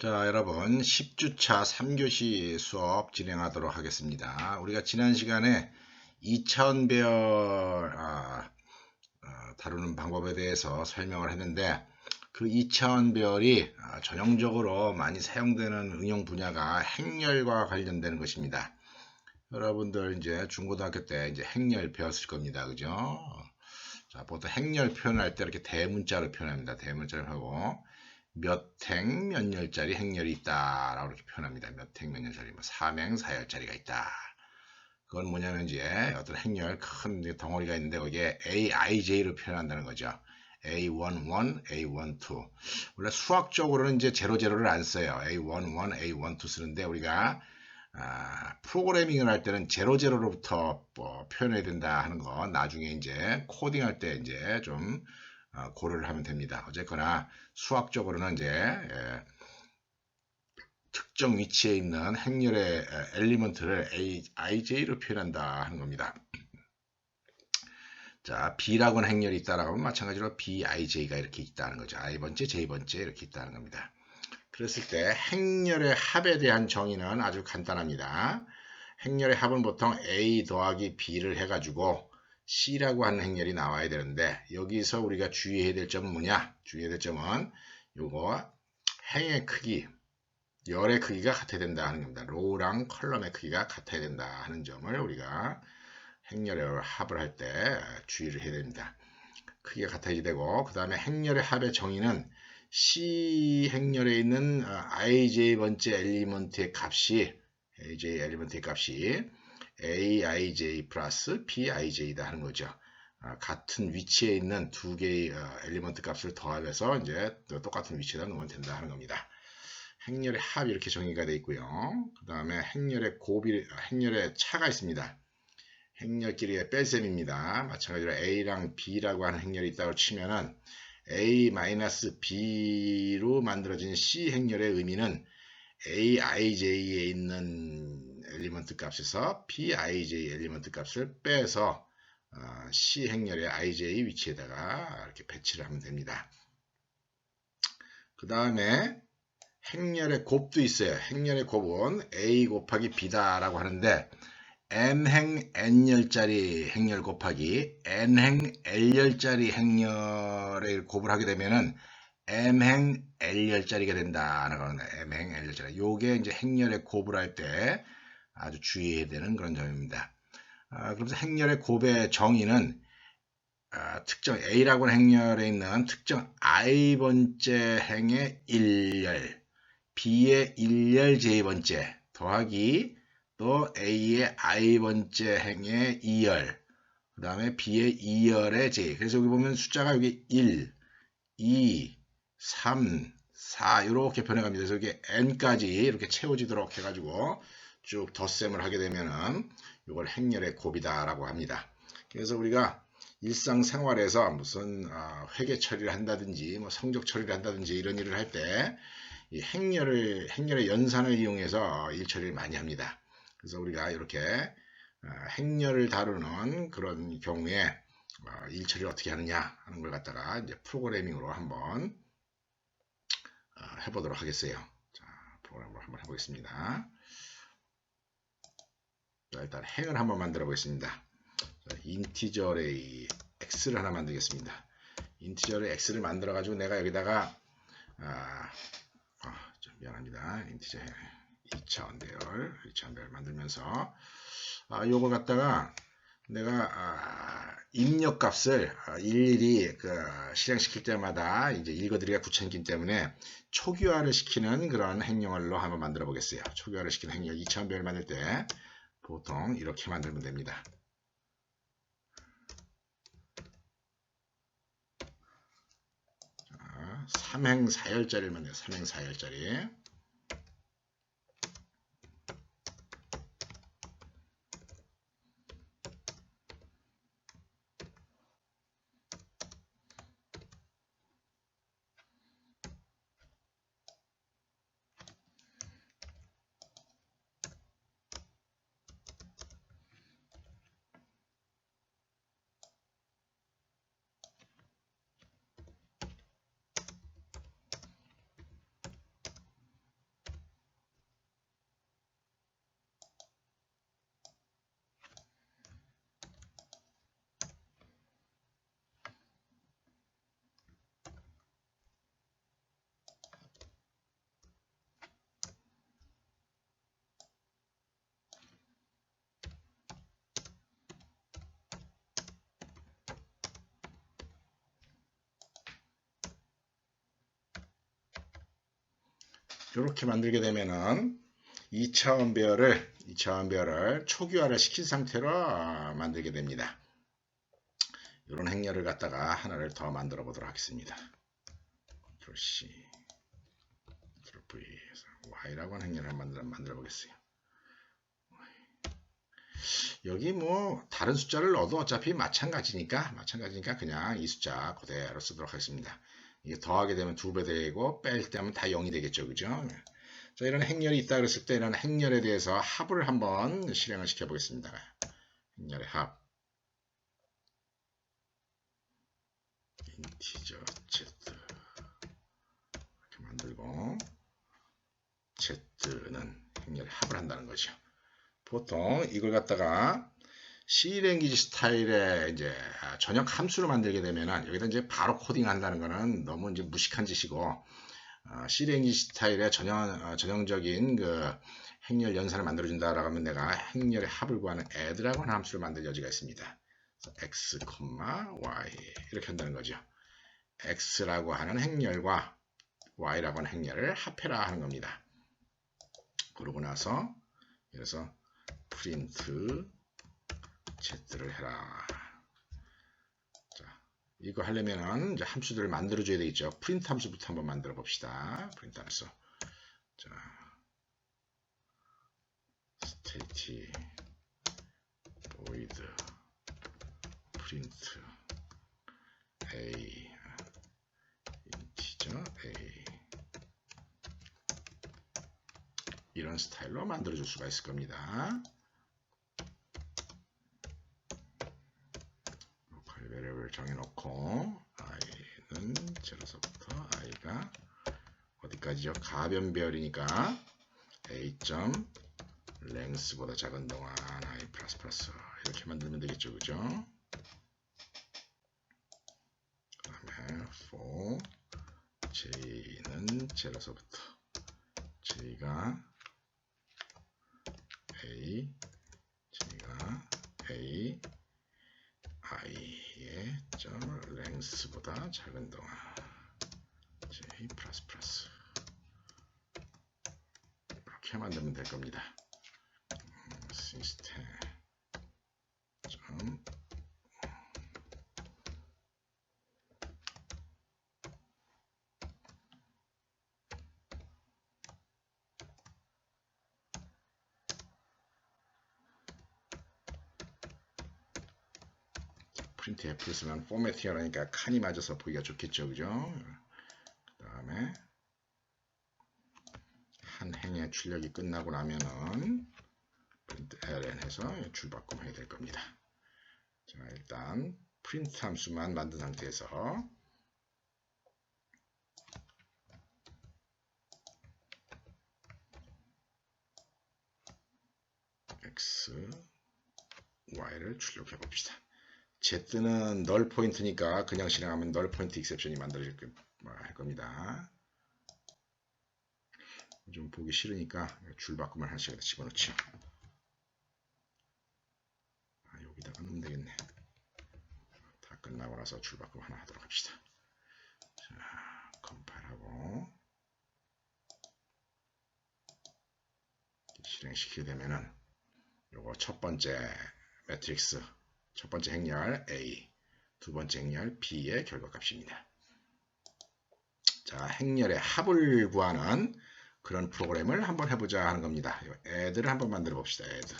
자, 여러분 10주차 3교시 수업 진행하도록 하겠습니다. 우리가 지난 시간에 2차원별 다루는 방법에 대해서 설명을 했는데, 그 2차원별이 전형적으로 많이 사용되는 응용 분야가 행렬과 관련되는 것입니다. 여러분들 이제 중고등학교 때 이제 행렬 배웠을 겁니다. 그죠? 자, 보통 행렬 표현할 때 이렇게 대문자로 표현합니다. 대문자로 하고 몇 행 몇 열짜리 행렬이 있다 라고 이렇게 표현합니다. 몇 행 몇 열짜리, 뭐 3행 4열짜리가 있다. 그건 뭐냐면 이제 어떤 행렬 큰 덩어리가 있는데 거기에 AIJ로 표현한다는 거죠. A11, A12. 원래 수학적으로는 이제 00를 안 써요. A11, A12 쓰는데 우리가 프로그래밍을 할 때는 00로부터 표현해야 된다 하는 거 나중에 이제 코딩할 때 이제 좀 고려를 하면 됩니다. 어쨌거나 수학적으로는 이제 특정 위치에 있는 행렬의 엘리먼트를 IJ로 표현한다 하는 겁니다. 자, B라고 하는 행렬이 있다라고 하면 마찬가지로 BIJ가 이렇게 있다는 거죠. I번째, J번째 이렇게 있다는 겁니다. 그랬을 때 행렬의 합에 대한 정의는 아주 간단합니다. 행렬의 합은 보통 A 더하기 B를 해가지고 C라고 하는 행렬이 나와야 되는데, 여기서 우리가 주의해야 될 점은 뭐냐? 주의해야 될 점은 요거 행의 크기, 열의 크기가 같아야 된다 하는 겁니다. 로우랑 컬럼의 크기가 같아야 된다 하는 점을 우리가 행렬의 합을 할 때 주의를 해야 됩니다. 크기가 같아야 되고, 그 다음에 행렬의 합의 정의는 C 행렬에 있는 ij 번째 엘리먼트의 값이 aij 플러스 bij다 하는 거죠. 같은 위치에 있는 두 개의 엘리먼트 값을 더하면서 이제 똑같은 위치에다 놓으면 된다 하는 겁니다. 행렬의 합이 이렇게 정의가 되어 있고요. 그 다음에 행렬의 차가 있습니다. 행렬끼리의 뺄셈입니다. 마찬가지로 A랑 B라고 하는 행렬이 있다고 치면은 A-B로 만들어진 C 행렬의 의미는 AIJ에 있는 엘리먼트 값에서 BIJ 엘리먼트 값을 빼서 C 행렬의 IJ 위치에다가 이렇게 배치를 하면 됩니다. 그 다음에 행렬의 곱도 있어요. 행렬의 곱은 A 곱하기 B다라고 하는데, n행 n열짜리 행렬 곱하기 n행 l열짜리 행렬의 곱을 하게 되면은 m행 l열짜리가 된다는 거는 m행 l열짜리. 요게 이제 행렬의 곱을 할 때 아주 주의해야 되는 그런 점입니다. 그러면서 행렬의 곱의 정의는 특정 A라고 하는 행렬에 있는 특정 i번째 행의 1열, B의 1열 J번째 더하기 또 A의 i번째 행의 2열, 그 다음에 B의 2열의 J. 그래서 여기 보면 숫자가 여기 1, 2, 3, 4 이렇게 변해갑니다. 그래서 여기 n까지 이렇게 채워지도록 해가지고 쭉 덧셈을 하게 되면은 이걸 행렬의 곱이다라고 합니다. 그래서 우리가 일상생활에서 무슨 회계 처리를 한다든지 뭐 성적 처리를 한다든지 이런 일을 할 때 이 행렬의 연산을 이용해서 일 처리를 많이 합니다. 그래서 우리가 이렇게 행렬을 다루는 그런 경우에 일 처리를 어떻게 하느냐 하는 걸 갖다가 이제 프로그래밍으로 한번 해보도록 하겠어요. 자, 프로그램으로 한번 해보겠습니다. 자, 일단 행을 한번 만들어 보겠습니다. 자, 인티저의 x를 하나 만들겠습니다. 인티저의 x를 만들어 가지고 내가 여기다가 좀 미안합니다. 인티저 2차원별 만들면서 요걸 갖다가 내가 입력값을 일일이 실행시킬 때마다 이제 읽어드리기가 귀찮기 때문에 초기화를 시키는 그런 행령을로 한번 만들어 보겠어요. 초기화를 시키는 행령 2차원별 만들 때 보통 이렇게 만들면 됩니다. 자, 3행 4열짜리를 만들어요. 3행 4열짜리. 이렇게 만들게 되면은 2차원 배열을 초기화를 시킨 상태로 만들게 됩니다. 이런 행렬을 갖다가 하나를 더 만들어 보도록 하겠습니다. Ctrl C, Ctrl V 해서 Y라고 하는 행렬을 만들어 보겠어요. 여기 뭐 다른 숫자를 넣어도 어차피 마찬가지니까 그냥 이 숫자 그대로 쓰도록 하겠습니다. 이게 더하게 되면 2배 되고 뺄 때 하면 다 0이 되겠죠. 그죠? 자, 이런 행렬이 있다 그랬을 때 이런 행렬에 대해서 합을 한번 실행을 시켜 보겠습니다. 행렬의 합. 인티저 Z 이렇게 만들고 Z는 행렬의 합을 한다는 거죠. 보통 이걸 갖다가 C랭귀지 스타일의 이제 전역 함수로 만들게 되면은 여기다 이제 바로 코딩한다는 거는 너무 이제 무식한 짓이고 C랭귀지 스타일의 전형적인 그 행렬 연산을 만들어준다라고 하면 내가 행렬의 합을 구하는 add라고 하는 함수를 만들 여지가 있습니다. x, y 이렇게 한다는 거죠. x라고 하는 행렬과 y라고 하는 행렬을 합해라 하는 겁니다. 그러고 나서 그래서 프린트 Z를 해라. 자, 이거 하려면은 이제 함수들을 만들어줘야 되겠죠. 프린트 함수부터 한번 만들어 봅시다. 프린트 함수. 자, state void print a integer a 이런 스타일로 만들어 줄 수가 있을 겁니다. 로컬 베리어블 정해놓고 i는 0에서부터 i가 어디까지요? 가변 배열이니까 a. length보다 작은 동안 i++ 이렇게 만들면 되겠죠. 그죠? 그 다음에 for j는 0에서부터 j가 a, j가 a, i의 length보다 작은 동안 j++ 이렇게 만들면 될 겁니다. 시스템 프린트 F를 쓰면 포매팅을 하니까 칸이 맞아서 보기가 좋겠죠. 그죠? 그 다음에 한 행의 출력이 끝나고 나면은 프린트 ln 해서 줄바꿈 해야 될 겁니다. 자, 일단 프린트 함수만 만든 상태에서 x, y를 출력해 봅시다. Z는 널 포인트니까 그냥 실행하면 널 포인트 익셉션이 만들어질 겁니다. 좀 보기 싫으니까 줄바꿈을 하나씩 집어넣죠. 여기다가 넣으면 되겠네. 다 끝나고 나서 줄바꿈 하나 하도록 합시다. 자, 컴파일하고 실행시키게 되면은 요거 첫 번째 매트릭스 첫 번째 행렬 A, 두 번째 행렬 B의 결과값입니다. 자, 행렬의 합을 구하는 그런 프로그램을 한번 해보자 하는 겁니다. add를 한번 만들어 봅시다. add.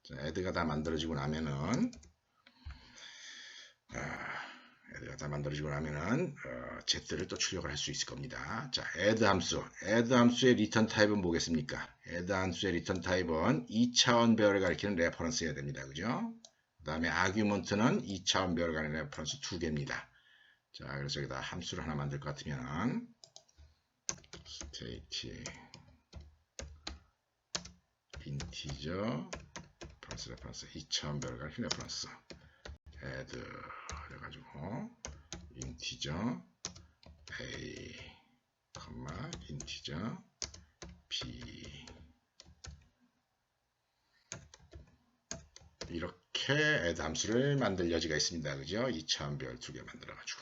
자, add가 다 만들어지고 나면은 Z를 또 출력을 할 수 있을 겁니다. 자, add 함수의 리턴 타입은 뭐겠습니까? add 함수의 리턴 타입은 2차원 배열을 가리키는 레퍼런스여야 됩니다. 그죠? 그 다음에 아규먼트는 2차원 배열을 가리키는 레퍼런스 2개입니다. 자, 그래서 여기다 함수를 하나 만들 것 같으면 state integer 레퍼런스 2차원 배열을 가리키는 레퍼런스 add 그래가지고 integer a, integer b 이렇게 add 함수를 만들 여지가 있습니다. 그죠? 2차원 배열 2개 만들어가지고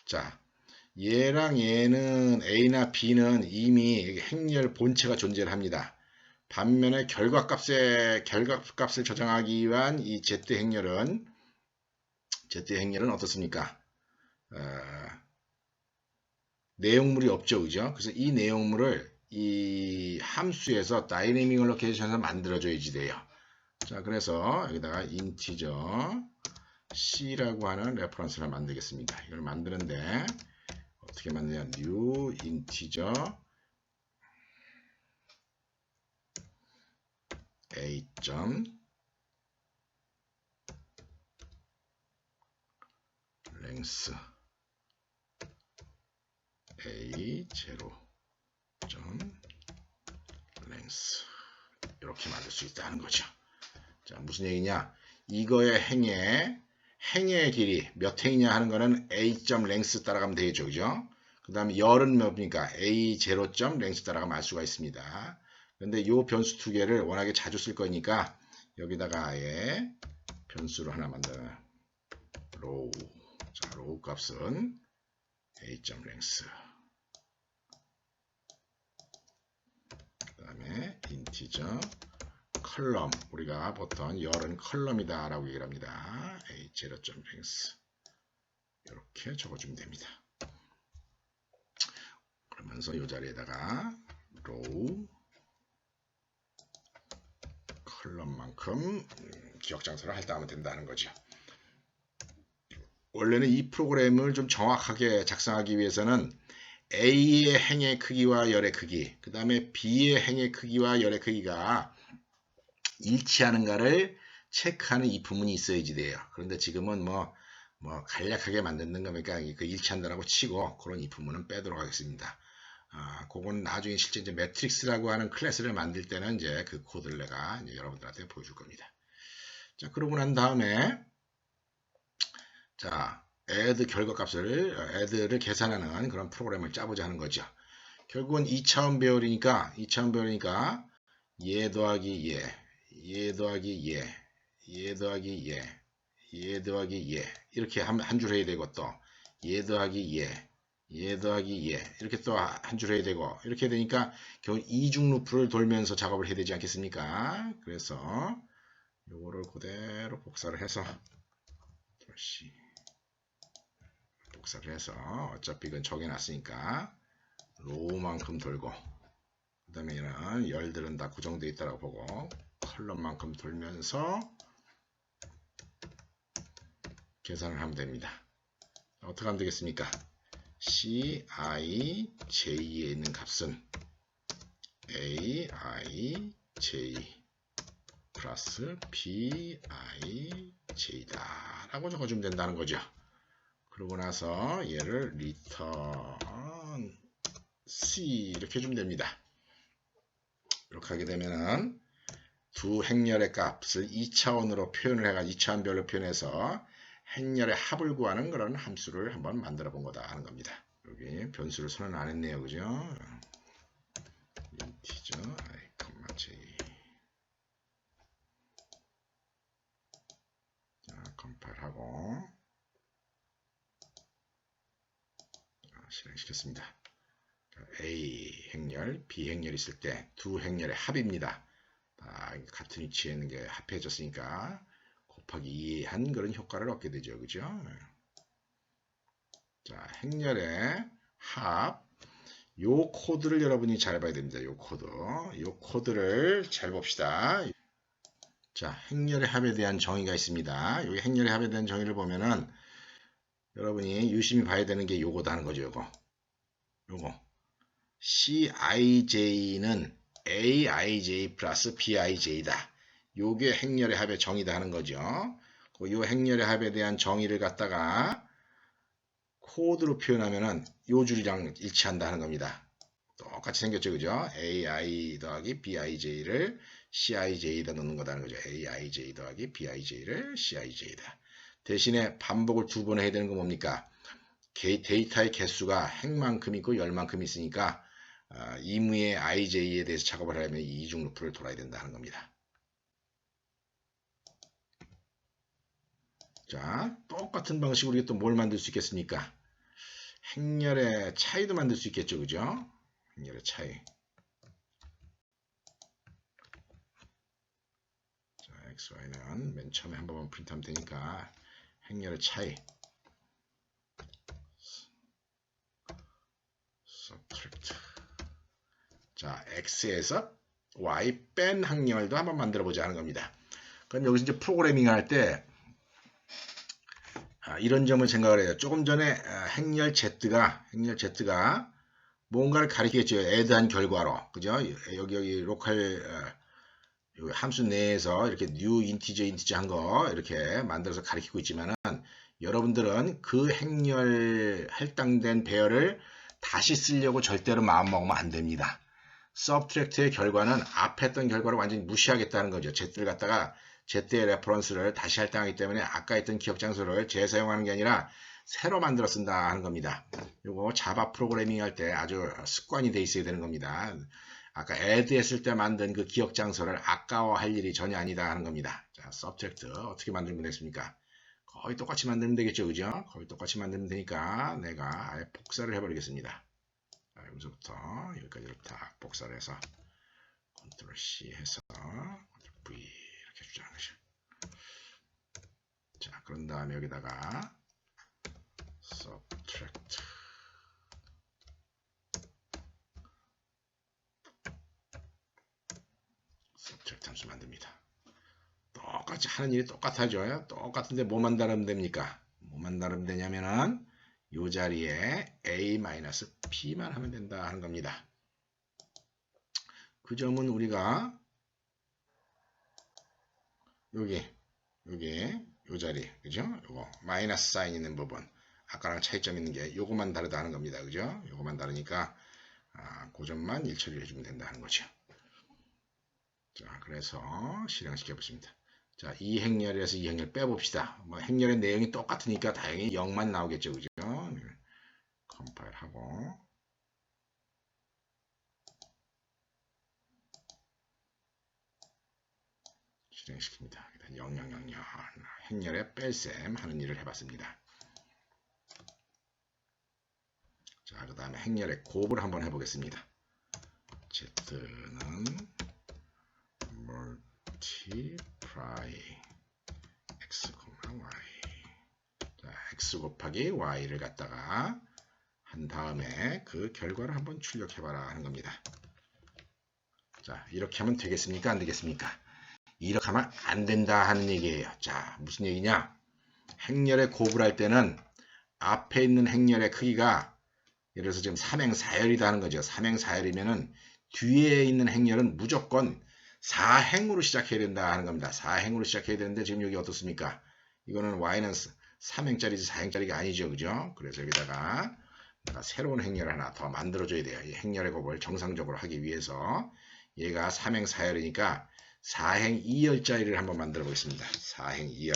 자, 얘랑 얘는 A나 B는 이미 행렬 본체가 존재를 합니다. 반면에 결과값을 저장하기 위한 이 Z 행렬은 어떻습니까? 내용물이 없죠, 그죠? 그래서 이 내용물을 이 함수에서 다이내믹 로케이션에서 만들어줘야지 돼요. 자, 그래서 여기다가 인티저 C라고 하는 레퍼런스를 만들겠습니다. 이걸 만드는데 어떻게 만드냐? new integer a length a 0.length 이렇게 만들 수 있다는 거죠. 자, 무슨 얘기냐? 이거의 행의 길이 몇 행이냐 하는 거는 a.length 따라가면 되죠, 그죠? 그 다음에 열은 뭡니까? a0.length 따라가면 알 수가 있습니다. 근데 요 변수 두 개를 워낙에 자주 쓸 거니까 여기다가 아예 변수로 하나 만들어 row. 자, row 값은 a.length. 그 다음에 integer 컬럼, 우리가 보통 열은 컬럼이다 라고 얘기를 합니다. a0.length 이렇게 적어주면 됩니다. 그러면서 이 자리에다가 row 컬럼만큼 기억 장소를 할당하면 된다는 거죠. 원래는 이 프로그램을 좀 정확하게 작성하기 위해서는 A의 행의 크기와 열의 크기, 그 다음에 B의 행의 크기와 열의 크기가 일치하는가를 체크하는 이 부분이 있어야지 돼요. 그런데 지금은 뭐 간략하게 만드는 거니까 그 일치한다라고 치고 그런 이 부분은 빼도록 하겠습니다. 그건 나중에 실제 이제 매트릭스라고 하는 클래스를 만들 때는 이제 그 코드를 내가 이제 여러분들한테 보여줄 겁니다. 자, 그러고 난 다음에 자, add를 계산하는 그런 프로그램을 짜보자 하는 거죠. 결국은 2차원 배열이니까 얘 더하기 얘 더하기 얘 더하기 얘 더하기 얘 이렇게 한 줄 해야 되고 또 얘 더하기 얘 더하기 얘 이렇게 또 한 줄 해야 되고 이렇게 되니까 결국 이중 루프를 돌면서 작업을 해야 되지 않겠습니까? 그래서 요거를 그대로 복사를 해서 다시 복사를 해서 어차피 이건 정해놨으니까 로우만큼 돌고 그 다음에 얘는 열들은 다 고정되어 있다고 보고 컬럼만큼 돌면서 계산을 하면 됩니다. 어떻게 하면 되겠습니까? CIJ에 있는 값은 AIJ 플러스 BIJ다 라고 적어주면 된다는 거죠. 그러고 나서 얘를 return C 이렇게 해주면 됩니다. 이렇게 하게 되면은 두 행렬의 값을 2차원으로 표현을 해가지고 2차원별로 표현해서 행렬의 합을 구하는 그런 함수를 한번 만들어 본 거다 하는 겁니다. 여기 변수를 선언 안 했네요. 그죠? integer i, j. 자, 컴파일하고 실행시켰습니다. A 행렬, B 행렬 있을 때 두 행렬의 합입니다. 같은 위치에 있는 게 합해졌으니까 곱하기 2한 그런 효과를 얻게 되죠. 그죠? 자, 행렬의 합. 요 코드를 여러분이 잘 봐야 됩니다. 요 코드를 잘 봅시다. 자, 행렬의 합에 대한 정의가 있습니다. 여기 행렬의 합에 대한 정의를 보면은 여러분이 유심히 봐야 되는 게 요거다 하는 거죠. 요거. CIJ는 AIJ 플러스 BIJ다. 요게 행렬의 합의 정의다 하는 거죠. 요 행렬의 합에 대한 정의를 갖다가 코드로 표현하면은 요 줄이랑 일치한다 하는 겁니다. 똑같이 생겼죠, 그죠? AI 더하기 BIJ를 CIJ에다 넣는 거다는 거죠. AIJ 더하기 BIJ를 CIJ다. 대신에 반복을 두 번 해야 되는 건 뭡니까? 데이터의 개수가 행만큼 있고 열만큼 있으니까 이무의 IJ에 대해서 작업을 하려면 이중 루프를 돌아야 된다는 겁니다. 자, 똑같은 방식으로 또 뭘 만들 수 있겠습니까? 행렬의 차이도 만들 수 있겠죠, 그죠? 행렬의 차이. 자, XY는 맨 처음에 한 번만 프린트하면 되니까 행렬의 차이. subtract. 자, X에서 Y 뺀 행렬도 한번 만들어 보자 하는 겁니다. 그럼 여기서 이제 프로그래밍 할 때 이런 점을 생각을 해요. 조금 전에 행렬 Z가 뭔가를 가리키겠죠. add한 결과로. 그죠? 여기 로컬 함수 내에서 이렇게 new integer 한 거 이렇게 만들어서 가리키고 있지만은 여러분들은 그 행렬 할당된 배열을 다시 쓰려고 절대로 마음먹으면 안 됩니다. subtract의 결과는 앞에 했던 결과를 완전히 무시하겠다는 거죠. Z를 갖다가 Z의 레퍼런스를 다시 할당하기 때문에 아까 했던 기억 장소를 재사용하는 게 아니라 새로 만들어 쓴다 하는 겁니다. 이거 자바 프로그래밍 할 때 아주 습관이 돼 있어야 되는 겁니다. 아까 add 했을 때 만든 그 기억 장소를 아까워할 일이 전혀 아니다 하는 겁니다. 자, subtract 어떻게 만들면 되겠습니까? 거의 똑같이 만들면 되겠죠, 그죠? 거의 똑같이 만들면 되니까 내가 아예 복사를 해버리겠습니다. 자, 여기서부터 여기까지를 다 복사를 해서 Ctrl C 해서 Ctrl V 이렇게 주자는 것이죠. 자, 그런 다음에 여기다가 subtract 함수 만듭니다. 똑같이 하는 일이 똑같아져요. 똑같은데 뭐만 다르면 됩니까? 뭐만 다르면 되냐면은 이 자리에 a-p만 하면 된다 하는 겁니다. 그 점은 우리가 여기 이 자리, 그죠? 요거 마이너스 사인 있는 부분, 아까랑 차이점 있는 게 요거만 다르다 하는 겁니다. 그죠? 요거만 다르니까 그 점만 일처리를 해주면 된다는 거죠. 자, 그래서 실행시켜 보십니다. 자, 이 행렬에서 이 행렬 빼봅시다. 뭐 행렬의 내용이 똑같으니까 다행히 0만 나오겠죠, 그죠? 컴파일 하고 실행시킵니다. 일단 0000 행렬의 뺄셈 하는 일을 해봤습니다. 자, 그 다음에 행렬의 곱을 한번 해보겠습니다. Z는 multiply x, y. 자, x 곱하기 y를 갖다가 한 다음에 그 결과를 한번 출력해봐라 하는 겁니다. 자, 이렇게 하면 되겠습니까? 안 되겠습니까? 이렇게 하면 안 된다 하는 얘기예요. 자, 무슨 얘기냐? 행렬의 곱을 할 때는 앞에 있는 행렬의 크기가 예를 들어서 지금 3행4열이다 하는 거죠. 3행4열이면은 뒤에 있는 행렬은 무조건 4행으로 시작해야 된다 하는 겁니다. 4행으로 시작해야 되는데 지금 여기 어떻습니까? 이거는 y는 3행짜리지 4행짜리가 아니죠. 그죠? 그래서 여기다가 내가 새로운 행렬 하나 더 만들어줘야 돼요. 이 행렬의 곱을 정상적으로 하기 위해서 얘가 3행4열이니까 4행 2열짜리를 한번 만들어 보겠습니다. 4행 2열.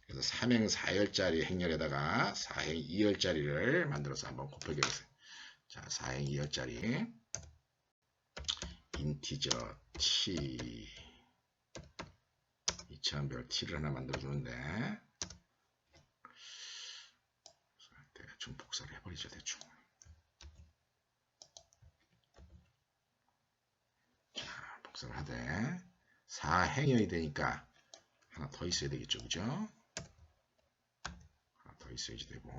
그래서 3행4열짜리 행렬에다가 4행 2열짜리를 만들어서 한번 곱해보겠습니다. 자, 4행 2열짜리 인티저 t 2000별 t를 하나 만들어주는데 대충 복사를 해버리죠. 대충. 자, 복사를 하되 4행여이 되니까 하나 더 있어야 되겠죠. 그죠? 하나 더 있어야지 되고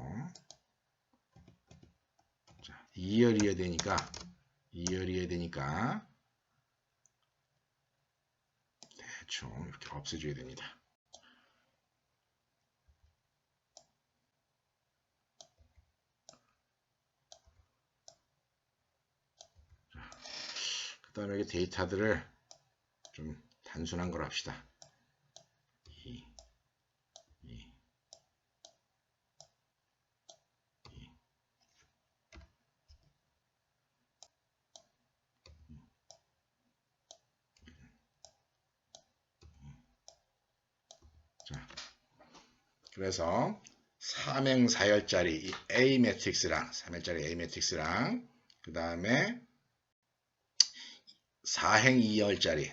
자, 2열이어야 되니까 대충 이렇게 없애줘야 됩니다. 그 다음에 여기 데이터들을 좀 단순한 걸 합시다. 2. 자, 그래서 3행4열짜리 A 매트릭스랑 3열짜리 A 매트릭스랑 그 다음에 4행 2열짜리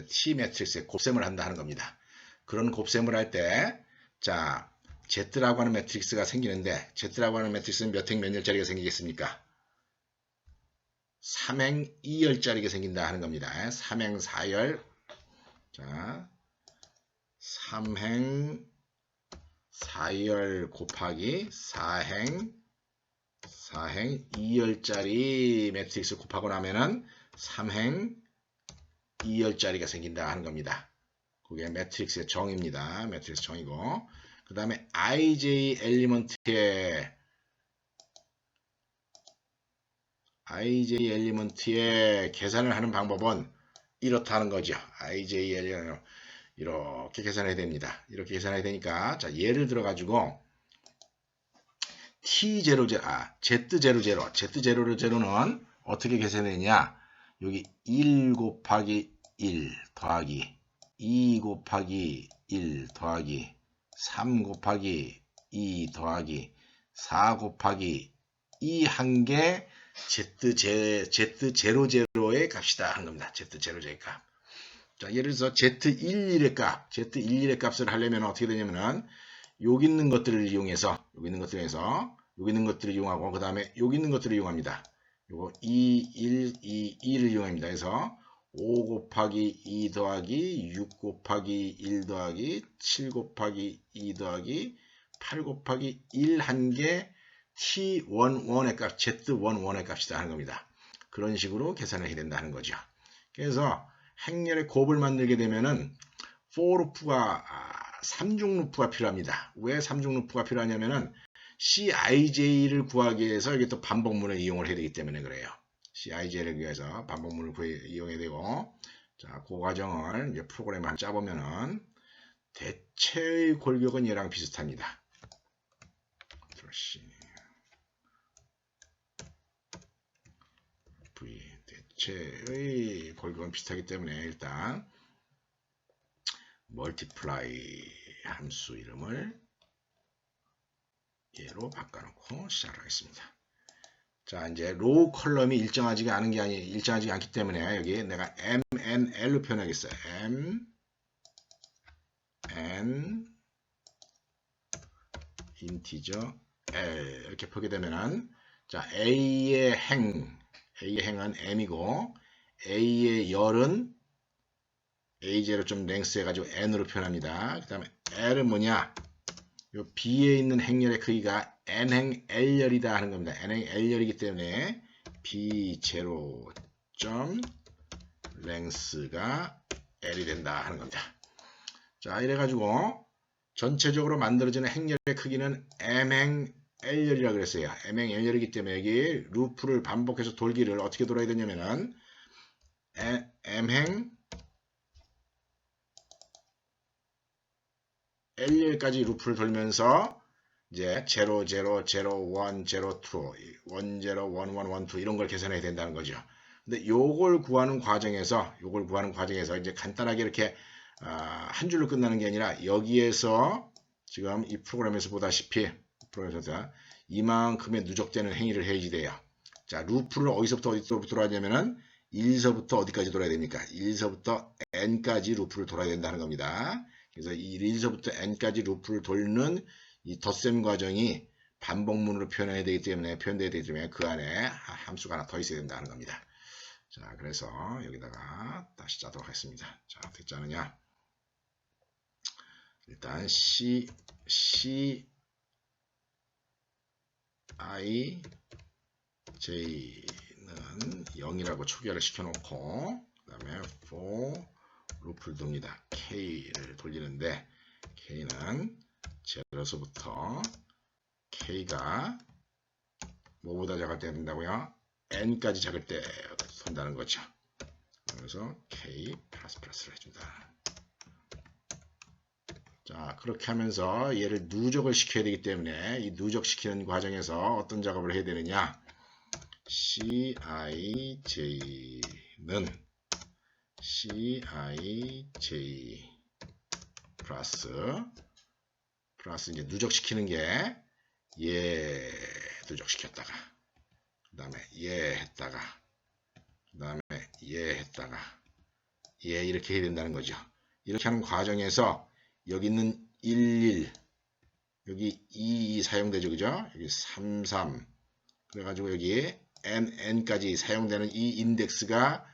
T 매트릭스에 곱셈을 한다 하는 겁니다. 그런 곱셈을 할 때 자, Z라고 하는 매트릭스가 생기는데 Z라고 하는 매트릭스는 몇 행 몇 열짜리가 생기겠습니까? 3행 2열짜리가 생긴다 하는 겁니다. 3행 4열. 자, 3행 4열 곱하기 4행 2열짜리 매트릭스 곱하고 나면은 3행 2열짜리가 생긴다 하는 겁니다. 그게 매트릭스의 정의입니다. 매트릭스 정의고. 그 다음에 IJ 엘리먼트의 계산을 하는 방법은 이렇다는 거죠. IJ 엘리먼트 이렇게 계산해야 됩니다. 이렇게 계산해야 되니까 자 예를 들어 가지고 Z00는 어떻게 계산되냐? 여기 1 곱하기 1 더하기 2 곱하기 1 더하기 3 곱하기 2 더하기 4 곱하기 2 한 개 Z00의 값이다 하는 겁니다. Z00의 값. 자, 예를 들어서 Z11의 값을 하려면 어떻게 되냐면은 여기 있는 것들을 이용해서 여기 있는 것들을 이용하고 그 다음에 여기 있는 것들을 이용합니다. 요거 2, 1, 2, 2를 이용합니다. 그래서 5 곱하기 2 더하기 6 곱하기 1 더하기 7 곱하기 2 더하기 8 곱하기 1 한 개 T11의 값, Z11의 값이다 하는 겁니다. 그런 식으로 계산을 해야 된다는 거죠. 그래서 행렬의 곱을 만들게 되면은 for 루프가 3중 루프가 필요합니다. 왜 3중 루프가 필요하냐면은 CIJ를 구하기 위해서 이게 또 반복문을 이용을 해야 되기 때문에 그래요. CIJ를 위해서 반복문을 이용해야 되고, 자, 그 과정을 이제 프로그램을 한번 짜보면은 대체의 골격은 얘랑 비슷합니다. V 대체의 골격은 비슷하기 때문에 일단 multiply 함수 이름을 얘로 바꿔놓고 시작하겠습니다. 자, 이제 로우 컬럼이 일정하지 않기 때문에 여기 내가 MNL로 표현하겠어요. MN 인티저 L 이렇게 보게 되면은 자, A의 행은 M이고 A의 열은 A제로 좀 랭스 해가지고 N으로 표현합니다. 그 다음에 L은 뭐냐? 요 B에 있는 행렬의 크기가 N행 L열이다 하는 겁니다. N행 L열이기 때문에 B0 점 랭스가 L이 된다 하는 겁니다. 자, 이래가지고 전체적으로 만들어지는 행렬의 크기는 M행 L열이라고 그랬어요. M행 L열이기 때문에 여기 루프를 반복해서 돌기를 어떻게 돌아야 되냐면은 M행 L열까지 루프를 돌면서 이제 0, 0, 0, 1, 0, 2, 1, 0, 1, 1, 1, 2 이런 걸 계산해야 된다는 거죠. 근데 요걸 구하는 과정에서 이제 간단하게 이렇게 한 줄로 끝나는 게 아니라 여기에서 지금 이 프로그램에서 보다시피 이만큼의 누적되는 행위를 해야지 돼요. 자, 루프를 어디서부터 어디로 돌아야 되냐면은 1서부터 어디까지 돌아야 됩니까? 1서부터 n까지 루프를 돌아야 된다는 겁니다. 그래서 이 1서부터 n까지 루프를 돌는 이 덧셈 과정이 반복문으로 표현해야 되기 때문에 그 안에 함수가 하나 더 있어야 된다는 겁니다. 자, 그래서 여기다가 다시 짜도록 하겠습니다. 자, 어떻게 짜느냐? 일단 I, J는 0이라고 초기화를 시켜놓고 그 다음에 for 루프를 돕니다. K를 돌리는데 K는 0에서부터 K가 뭐보다 작을 때 된다고요? N까지 작을 때 돈다는 거죠. 그래서 K 플러스를 해준다. 자, 그렇게 하면서 얘를 누적을 시켜야 되기 때문에 이 누적시키는 과정에서 어떤 작업을 해야 되느냐? CIJ는 CIJ 플러스 이제 누적시키는 게 얘 누적시켰다가 그 다음에 얘 했다가 그 다음에 얘 했다가 얘 이렇게 해야 된다는 거죠. 이렇게 하는 과정에서 여기 있는 11 여기 2 사용되죠. 그죠? 여기 3, 3. 그래가지고 여기 n까지 사용되는 이 인덱스가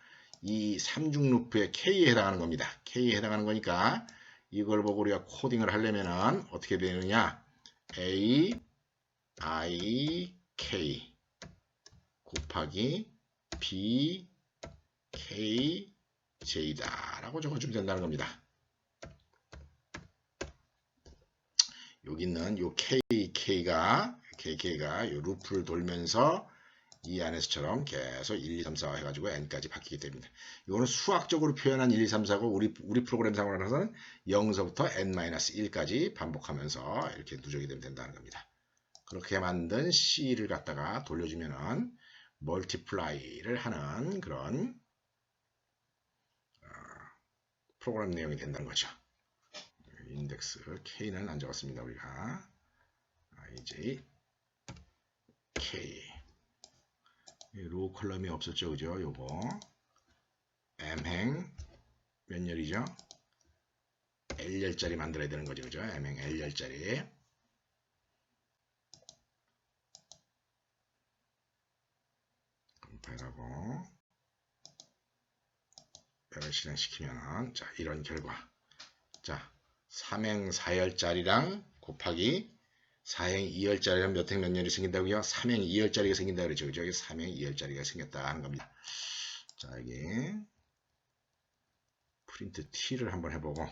이 삼중 루프의 k에 해당하는 겁니다. k에 해당하는 거니까 이걸 보고 우리가 코딩을 하려면은 어떻게 되느냐? a, i, k 곱하기 b, k, j다 라고 적어주면 된다는 겁니다. 여기 있는 요 KK가 요 루프를 돌면서 이 안에서처럼 계속 1, 2, 3, 4 해가지고 n까지 바뀌게 됩니다. 이거는 수학적으로 표현한 1, 2, 3, 4고 우리 프로그램상으로는 0서부터 n-1까지 반복하면서 이렇게 누적이 되면 된다는 겁니다. 그렇게 만든 C를 갖다가 돌려주면은 멀티플라이를 하는 그런 프로그램 내용이 된다는 거죠. 인덱스 K는 안 적었습니다. 우리가 IJ K 로우 컬럼이 없었죠. 그죠? 요거 M행 몇 열이죠? L열짜리 만들어야 되는 거죠. 그죠? M행 L열짜리 컴파일하고 뼈를 실행시키면 자 이런 결과 자 3행 4열짜리랑 곱하기 4행 2열짜리랑 몇 행 몇 열이 생긴다고요? 3행 2열짜리가 생긴다 그러죠. 그죠? 여기 3행 2열짜리가 생겼다 하는 겁니다. 자, 여기 프린트 T를 한번 해보고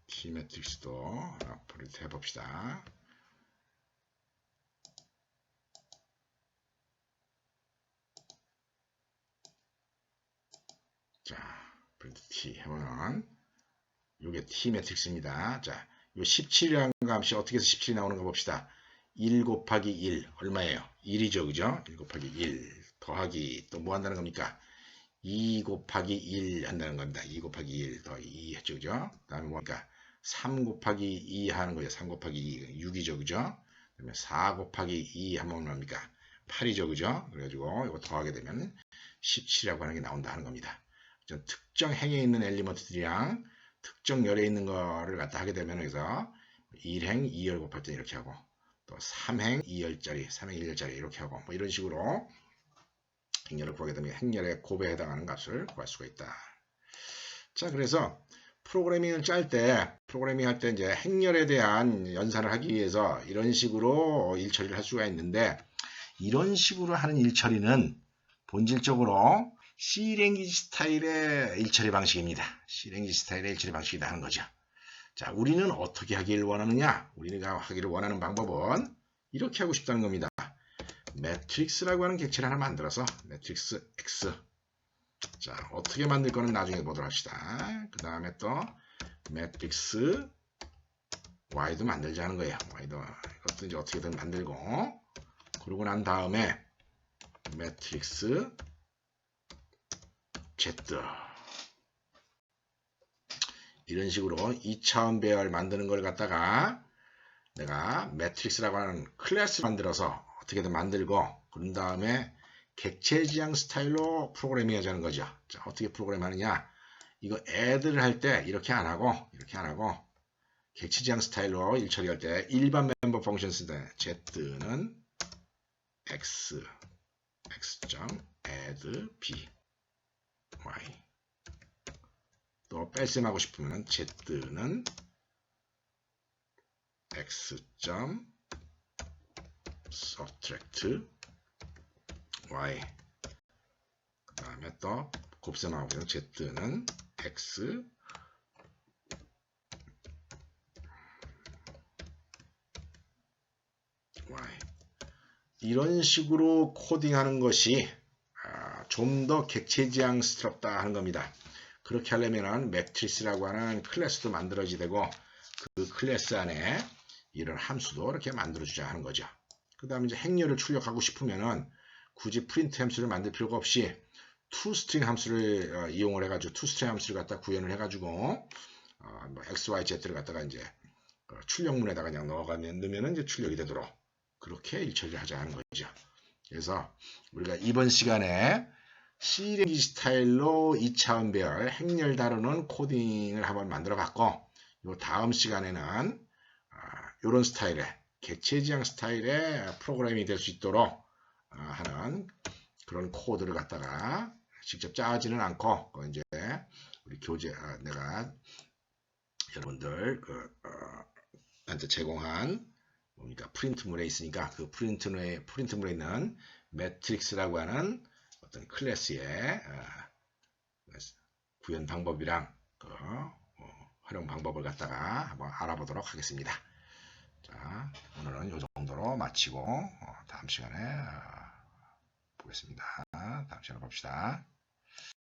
T 매트릭스도 프린트 해봅시다. 자, 프린트 T 해보면 이게 T 매트릭스입니다. 자, 요 17이라는 값이 어떻게 해서 17이 나오는가 봅시다. 1 곱하기 1 얼마예요? 1이죠. 그죠? 1 곱하기 1 더하기 또 뭐 한다는 겁니까? 2 곱하기 1 한다는 겁니다. 2 곱하기 1 더하기 2 했죠. 그죠? 그 다음에 뭐니까 3 곱하기 2 하는 거죠. 3 곱하기 2 6이죠. 그죠? 그 다음에 4 곱하기 2 하면 뭡니까? 8이죠. 그죠? 그래가지고 이거 더하게 되면 17이라고 하는 게 나온다 하는 겁니다. 특정 행에 있는 엘리먼트들이랑 특정 열에 있는 거를 갖다 하게 되면 여기서 1행 2열 곱할 때 이렇게 하고 또 3행 2열짜리 3행 1열짜리 이렇게 하고 뭐 이런 식으로 행렬을 구하게 되면 행렬의 곱에 해당하는 값을 구할 수가 있다. 자, 그래서 프로그래밍을 짤 때 프로그래밍 할 때 이제 행렬에 대한 연산을 하기 위해서 이런 식으로 일 처리를 할 수가 있는데 이런 식으로 하는 일 처리는 본질적으로 C랭귀지 스타일의 일처리 방식입니다. C랭귀지 스타일의 일처리 방식이다 하는 거죠. 자, 우리는 어떻게 하기를 원하느냐? 우리가 하기를 원하는 방법은 이렇게 하고 싶다는 겁니다. 매트릭스라고 하는 객체를 하나 만들어서 매트릭스 X. 자, 어떻게 만들 거는 나중에 보도록 합시다. 그 다음에 또 매트릭스 Y도 만들자 하는 거예요. Y도 이것도 이제 어떻게든 만들고 그러고 난 다음에 매트릭스 Z 이런 식으로 2차원 배열 만드는 걸 갖다가 내가 매트릭스라고 하는 클래스 만들어서 어떻게든 만들고 그런 다음에 객체 지향 스타일로 프로그래밍 하자는 거죠. 자, 어떻게 프로그램 하느냐? 이거 애들을 할 때 이렇게 안 하고 객체 지향 스타일로 일 처리할 때 일반 멤버 펑션 쓸 때 z는 x add b y 또 뺄셈하고 싶으면 z는 x subtract y 그 다음에 또 곱셈하고 z는 x y 이런 식으로 코딩하는 것이 좀 더 객체지향스럽다 하는 겁니다. 그렇게 하려면 매트리스라고 하는 클래스도 만들어지게 되고 그 클래스 안에 이런 함수도 이렇게 만들어주자 하는 거죠. 그 다음에 이제 행렬을 출력하고 싶으면은 굳이 프린트 함수를 만들 필요가 없이 toString 함수를 이용을 해가지고 toString 함수를 갖다 구현을 해가지고 뭐 x, y, z를 갖다가 이제 출력문에다가 그냥 넣으면 이제 출력이 되도록 그렇게 일처리를 하자 하는 거죠. 그래서 우리가 이번 시간에 C랭귀지 스타일로 2차원 배열 행렬 다루는 코딩을 한번 만들어 봤고, 요 다음 시간에는 이런 스타일의 객체지향 스타일의 프로그램이 될 수 있도록 하는 그런 코드를 갖다가 직접 짜지는 않고 이제 우리 교재 내가 여러분들 한테 제공한 뭡니까 프린트물에 있으니까 그 프린트물에 있는 매트릭스라고 하는 어떤 클래스의 구현 방법이랑 활용 방법을 갖다가 한번 알아보도록 하겠습니다. 자, 오늘은 이 정도로 마치고 다음 시간에 보겠습니다. 다음 시간에 봅시다.